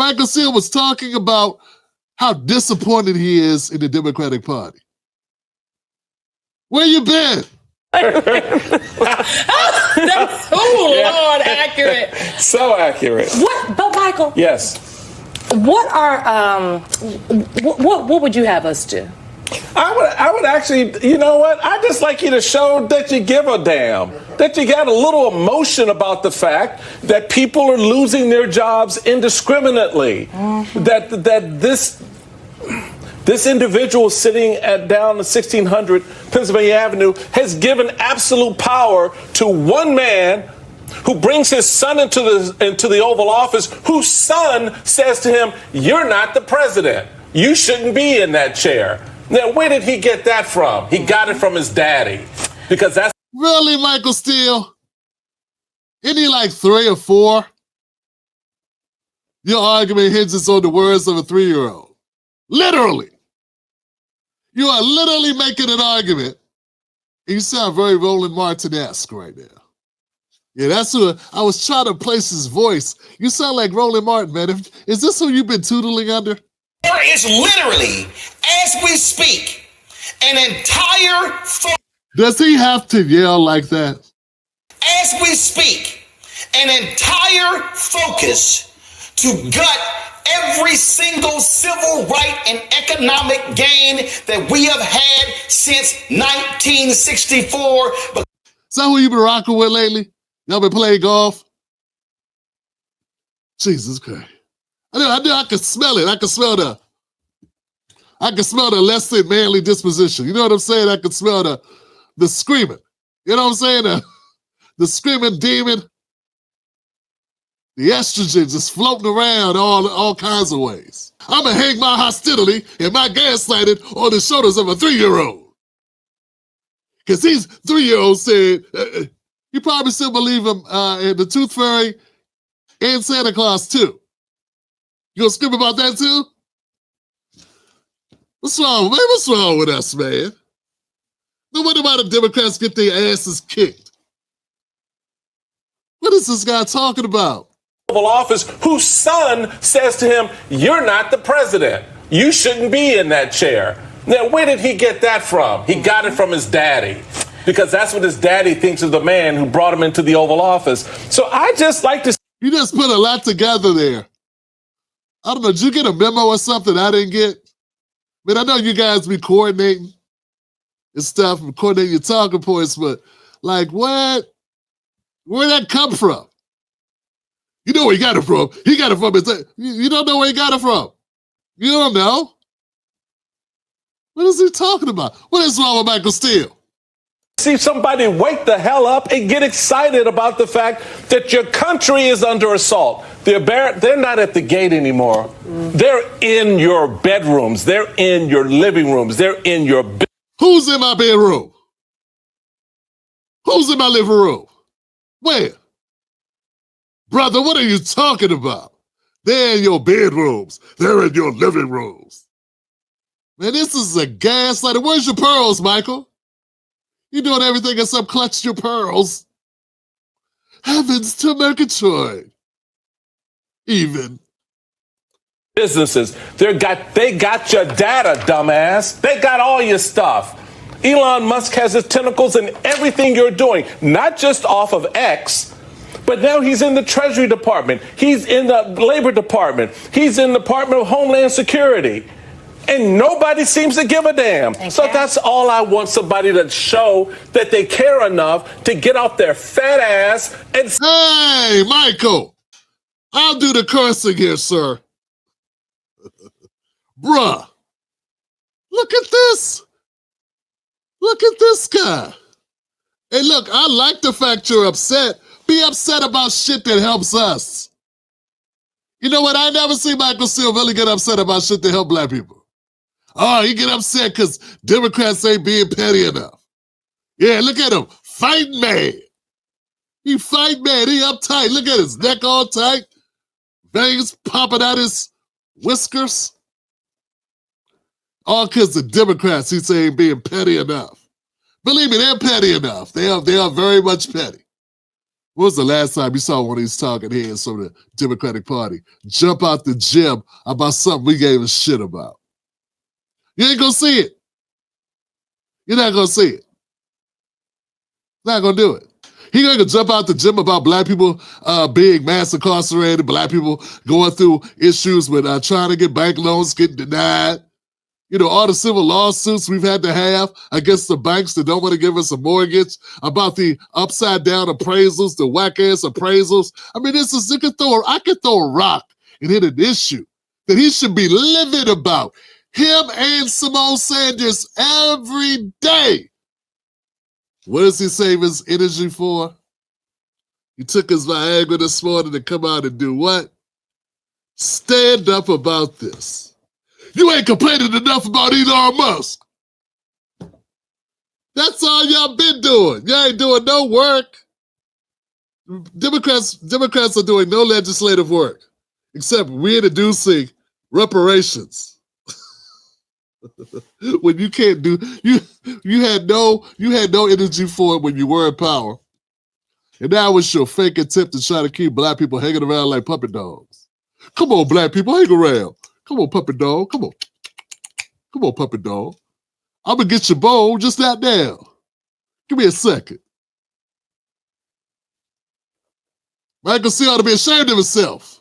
Michael Steele was talking about how disappointed he is in the Democratic Party. Where you been? Lord, accurate. So accurate. What? But Michael. Yes. What are what would you have us do? I would actually, you know what? I'd just like you to show that you give a damn, that you got a little emotion about the fact that people are losing their jobs indiscriminately, that this individual sitting down the 1600 Pennsylvania Avenue has given absolute power to one man who brings his son into the Oval Office, whose son says to him, "You're not the president. You shouldn't be in that chair." Now, where did he get that from? He got it from his daddy, because that's... Really, Michael Steele? Isn't he like 3 or 4? Your argument hinges on the words of a 3-year-old. Literally. You are literally making an argument, and you sound very Roland Martin-esque right now. Yeah, that's who I was trying to place his voice. You sound like Roland Martin, man. Is this who you've been tootling under? There is literally, as we speak, an entire... Does he have to yell like that? As we speak, an entire focus to gut every single civil right and economic gain that we have had since 1964. Is that who you been rocking with lately? Y'all been playing golf? Jesus Christ. I knew I could smell it. I could smell the less than manly disposition. You know what I'm saying? I could smell the screaming. You know what I'm saying? The screaming demon. The estrogen just floating around all kinds of ways. I'm going to hang my hostility and my gaslighting on the shoulders of a 3-year-old. Because these 3-year-olds said, you probably still believe him in the Tooth Fairy and Santa Claus too. You gonna scream about that too? What's wrong, man? What's wrong with us, man? No wonder why the Democrats get their asses kicked. What is this guy talking about? Oval Office, whose son says to him, "You're not the president. You shouldn't be in that chair." Now, where did he get that from? He got it from his daddy, because that's what his daddy thinks of the man who brought him into the Oval Office. So I just like to... You just put a lot together there. I don't know, did you get a memo or something I didn't get? I mean, I know you guys be coordinating and stuff, and coordinating your talking points, but like what? Where'd that come from? You know where he got it from. He got it from his... You don't know where he got it from. You don't know? What is he talking about? What is wrong with Michael Steele? See somebody wake the hell up and get excited about the fact that your country is under assault. They're not at the gate anymore. They're in your bedrooms. They're in your living rooms. They're in your... Who's in my bedroom? Who's in my living room? Where? Brother, what are you talking about? They're in your bedrooms. They're in your living rooms. Man, this is a gaslighting. Where's your pearls, Michael? You're doing everything except clutch your pearls. Heavens to Murgatroyd. Even. Businesses, they got your data, dumbass. They got all your stuff. Elon Musk has his tentacles in everything you're doing, not just off of X, but now he's in the Treasury Department. He's in the Labor Department. He's in the Department of Homeland Security. And nobody seems to give a damn. So that's all I want, somebody to show that they care enough to get off their fat ass and... Hey, Michael, I'll do the cursing here, sir. Bruh, look at this. Look at this guy. Hey, look, I like the fact you're upset. Be upset about shit that helps us. You know what? I never see Michael Steele really get upset about shit that help black people. Oh, he get upset because Democrats ain't being petty enough. Yeah, look at him, fighting mad. He fight mad, he uptight. Look at his neck all tight. Veins popping out his whiskers. All because the Democrats, he say, ain't being petty enough. Believe me, they're petty enough. They are very much petty. When was the last time you saw one of these talking heads from the Democratic Party jump out the gym about something we gave a shit about? You ain't gonna see it. You're not gonna see it. Not gonna do it. He gonna jump out the gym about black people being mass incarcerated, black people going through issues with trying to get bank loans, getting denied. You know, all the civil lawsuits we've had to have against the banks that don't want to give us a mortgage, about the upside down appraisals, the whack ass appraisals. I mean, I could throw a rock and hit an issue that he should be livid about. Him and Symone Sanders every day. What does he save his energy for? He took his Viagra this morning to come out and do what? Stand up about this. You ain't complaining enough about Elon Musk. That's all y'all been doing. Y'all ain't doing no work. Democrats are doing no legislative work except reintroducing reparations. When you can't do, you had no energy for it when you were in power, and now it's your fake attempt to try to keep black people hanging around like puppet dogs. Come on, black people, hang around. Come on, puppet dog. Come on, puppet dog. I'm gonna get your bowl just that now. Give me a second. Michael C ought to be ashamed of himself.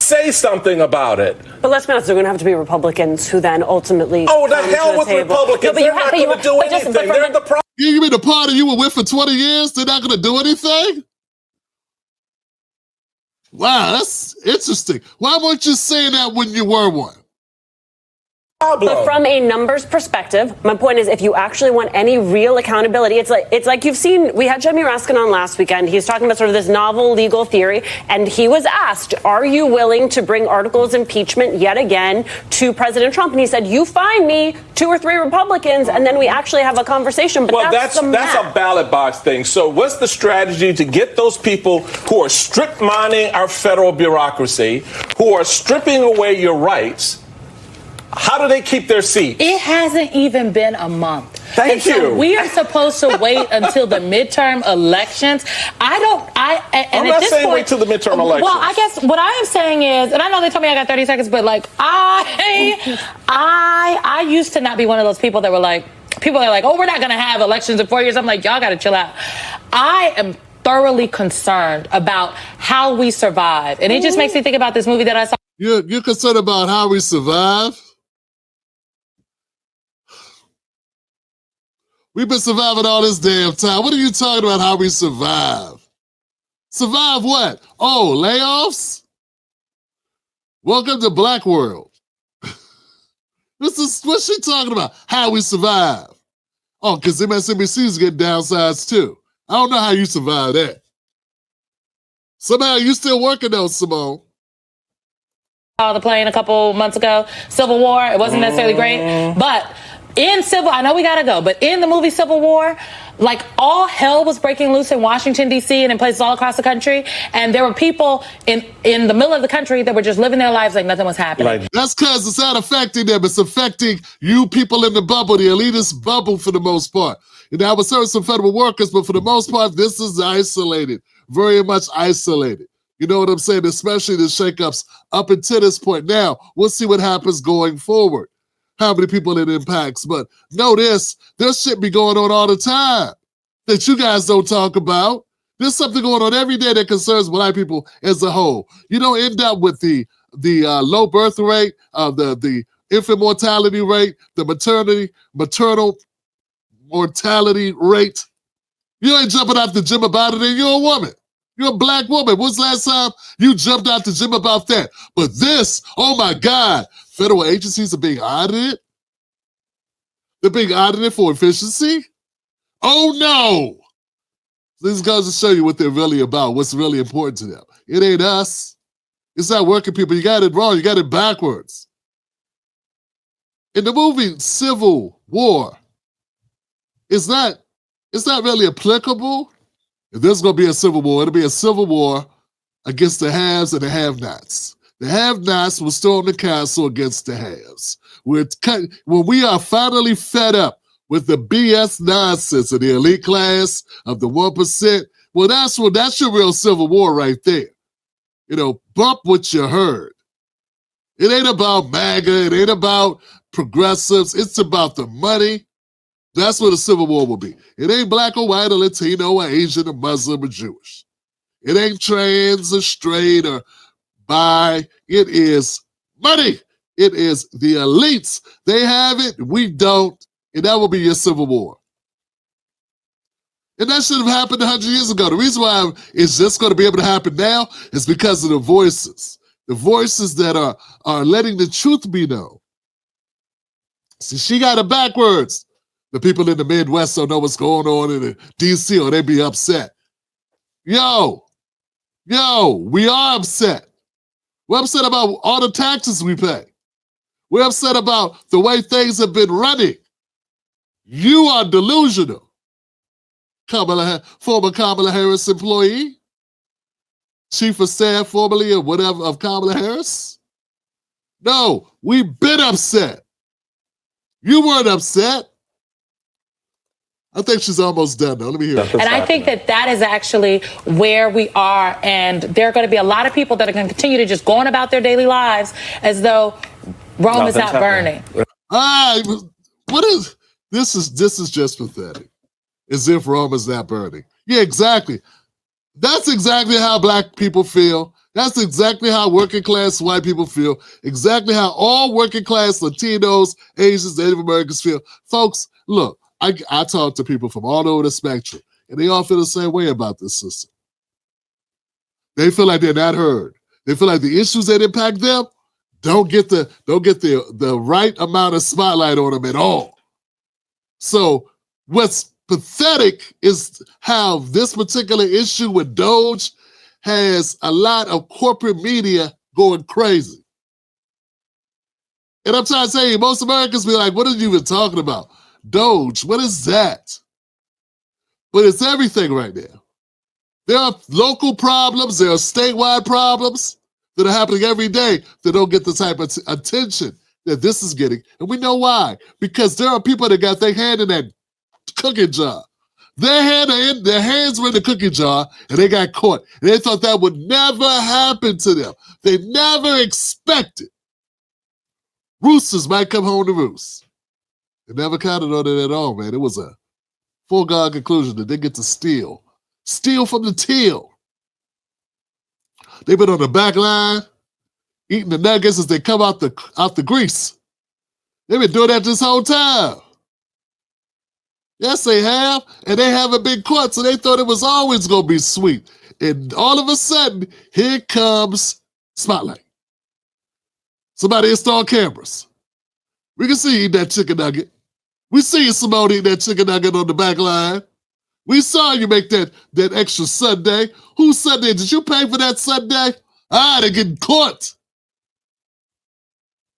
Say something about it. But let's be honest, they're going to have to be Republicans who then ultimately. Oh, the hell with Republicans. They're not going to do anything. They're the problem. You mean the party you were with for 20 years? They're not going to do anything? Wow, that's interesting. Why weren't you saying that when you were one? But from a numbers perspective, my point is, if you actually want any real accountability, it's like you've seen. We had Jimmy Raskin on last weekend. He's talking about sort of this novel legal theory, and he was asked, "Are you willing to bring articles of impeachment yet again to President Trump?" And he said, "You find me 2 or 3 Republicans, and then we actually have a conversation." But well, that's a ballot box thing. So, what's the strategy to get those people who are strip mining our federal bureaucracy, who are stripping away your rights? How do they keep their seat? It hasn't even been a month. Thank you. So we are supposed to wait until the midterm elections. I'm not saying wait till the midterm elections. Well, I guess what I am saying is, and I know they told me I got 30 seconds, but like I used to not be one of those people that were like, people are like, oh, we're not going to have elections in 4 years. I'm like, y'all got to chill out. I am thoroughly concerned about how we survive. And it just makes me think about this movie that I saw. You're concerned about how we survive? We've been surviving all this damn time. What are you talking about how we survive? Survive what? Oh, layoffs? Welcome to Black World. This is what she talking about, how we survive. Oh, because MSNBC is getting downsized too. I don't know how you survive that. Somehow you still working though, Symone. The plane a couple months ago, Civil War. It wasn't necessarily great, but I know we gotta go, but in the movie Civil War, like all hell was breaking loose in Washington, D.C. and in places all across the country. And there were people in the middle of the country that were just living their lives like nothing was happening. Right. That's because it's not affecting them. It's affecting you people in the bubble, the elitist bubble for the most part. And I was serving some federal workers, but for the most part, this is isolated, very much isolated. You know what I'm saying? Especially the shakeups up until this point. Now, we'll see what happens going forward. How many people it impacts. But know this, there's shit be going on all the time that you guys don't talk about. There's something going on every day that concerns black people as a whole. You don't end up with the low birth rate, the infant mortality rate, the maternal mortality rate. You ain't jumping out the gym about it, and you're a woman. You're a black woman. When's the last time you jumped out the gym about that? But this, oh my God, federal agencies are being audited. They're being audited for efficiency. Oh no. This goes to show you what they're really about, what's really important to them. It ain't us. It's not working people. You got it wrong. You got it backwards. In the movie Civil War, it's not really applicable. If there's going to be a civil war, it'll be a civil war against the haves and the have-nots. The have-nots will storm the castle against the haves. When we are finally fed up with the BS nonsense of the elite class, of the 1%, Well, that's your real civil war right there. You know, bump what you heard. It ain't about MAGA. It ain't about progressives. It's about the money. That's what a civil war will be. It ain't black or white or Latino or Asian or Muslim or Jewish. It ain't trans or straight or bi. It is money. It is the elites. They have it. We don't. And that will be your civil war. And that should have happened 100 years ago. The reason why it's just going to be able to happen now is because of the voices. The voices that are letting the truth be known. See, she got it backwards. The people in the Midwest don't know what's going on in the D.C. or they be upset. Yo, we are upset. We're upset about all the taxes we pay. We're upset about the way things have been running. You are delusional. Former Kamala Harris employee, chief of staff formerly or whatever of Kamala Harris. No, we've been upset. You weren't upset. I think she's almost done though. Let me hear it. And I think that is actually where we are. And there are going to be a lot of people that are going to continue to just go on about their daily lives as though Rome is not burning. What is this? This is just pathetic. As if Rome is not burning. Yeah, exactly. That's exactly how black people feel. That's exactly how working class white people feel. Exactly how all working class Latinos, Asians, Native Americans feel. Folks, look, I talk to people from all over the spectrum, and they all feel the same way about this system. They feel like they're not heard. They feel like the issues that impact them don't get the right amount of spotlight on them at all. So what's pathetic is how this particular issue with Doge has a lot of corporate media going crazy. And I'm trying to tell you, most Americans be like, what are you even talking about? Doge, what is that? But it's everything right now. There are local problems, there are statewide problems that are happening every day that don't get the type of attention that this is getting. And we know why. Because there are people that got their hand in that cookie jar. Their hands were in the cookie jar and they got caught. And they thought that would never happen to them. They never expected roosters might come home to roost. They never counted on it at all, man. It was a foregone conclusion that they get to steal. Steal from the till. They've been on the back line, eating the nuggets as they come out the grease. They've been doing that this whole time. Yes, they have, and they haven't been caught, so they thought it was always going to be sweet. And all of a sudden, here comes Spotlight. Somebody installed cameras. We can see you eat that chicken nugget. We see you, Symone, eat that chicken nugget on the back line. We saw you make that extra Sunday. Whose Sunday? Did you pay for that Sunday? They're getting caught.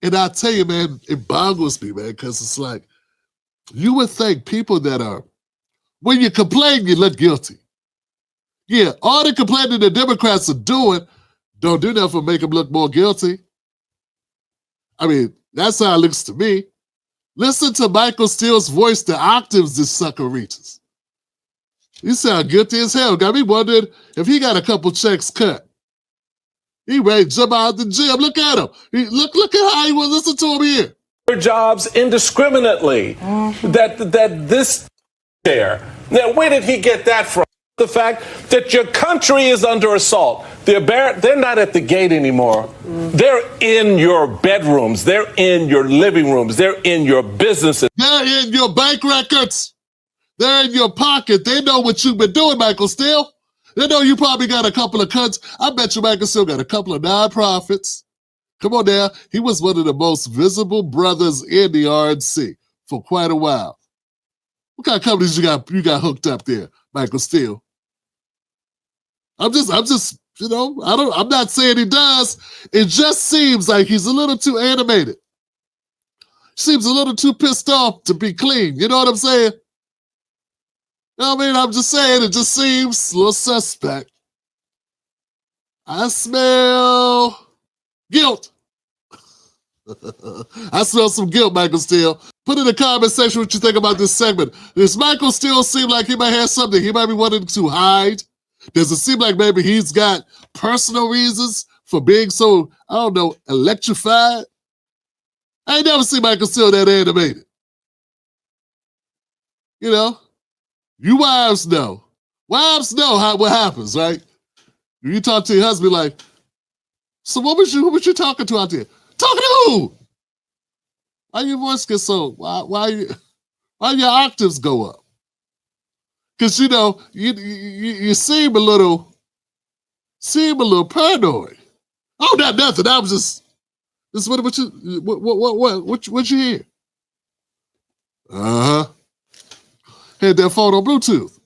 And I tell you, man, it boggles me, man, because it's like, you would think people that are, when you complain, you look guilty. Yeah, all the complaining the Democrats are doing don't do nothing to make them look more guilty. I mean, that's how it looks to me. Listen to Michael Steele's voice, the octaves this sucker reaches. You sound guilty as hell. Got me wondering if he got a couple checks cut. He ready to jump out the gym. Look at him. Look at how he was. Listen to him here. Jobs indiscriminately. That this chair. Now, where did he get that from? The fact that your country is under assault. They're not at the gate anymore. They're in your bedrooms. They're in your living rooms. They're in your businesses. They're in your bank records. They're in your pocket. They know what you've been doing, Michael Steele. They know you probably got a couple of cuts. I bet you Michael Steele got a couple of nonprofits. Come on now. He was one of the most visible brothers in the RNC for quite a while. What kind of companies you got hooked up there, Michael Steele? I'm just, I'm not saying he does. It just seems like he's a little too animated. Seems a little too pissed off to be clean. You know what I'm saying? I mean, I'm just saying it just seems a little suspect. I smell guilt. I smell some guilt, Michael Steele. Put in the comment section what you think about this segment. Does Michael Steele seem like he might have something he might be wanting to hide Does it seem like maybe he's got personal reasons for being so, I don't know, electrified? I ain't never seen Michael Steele that animated. You know, you wives know. Wives know what happens, right? You talk to your husband like, so who was you talking to out there? Talking to who? Why your voice gets so, why your octaves go up? Because, you know, you seem a little paranoid. Oh, not nothing. I was just what you hear? Uh-huh. Had that phone on Bluetooth.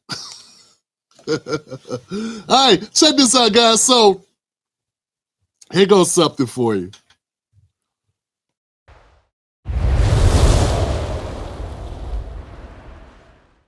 All right, check this out, guys. So here goes something for you.